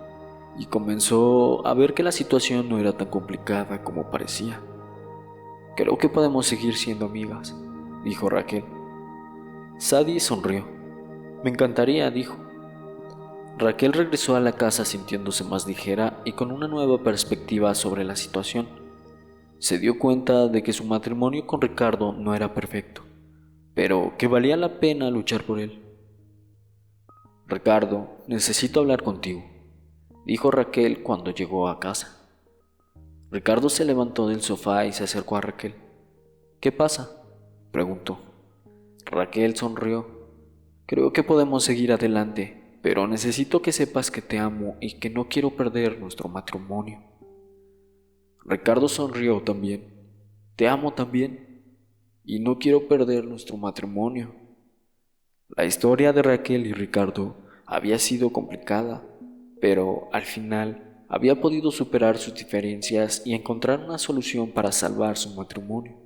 y comenzó a ver que la situación no era tan complicada como parecía. Creo que podemos seguir siendo amigas, dijo Raquel. Sadie sonrió. Me encantaría, dijo. Raquel regresó a la casa sintiéndose más ligera y con una nueva perspectiva sobre la situación. Se dio cuenta de que su matrimonio con Ricardo no era perfecto, pero que valía la pena luchar por él. Ricardo, necesito hablar contigo, dijo Raquel cuando llegó a casa. Ricardo se levantó del sofá y se acercó a Raquel. ¿Qué pasa?, preguntó. Raquel sonrió. Creo que podemos seguir adelante, pero necesito que sepas que te amo y que no quiero perder nuestro matrimonio. Ricardo sonrió también. Te amo también, y no quiero perder nuestro matrimonio. La historia de Raquel y Ricardo había sido complicada, pero al final había podido superar sus diferencias y encontrar una solución para salvar su matrimonio.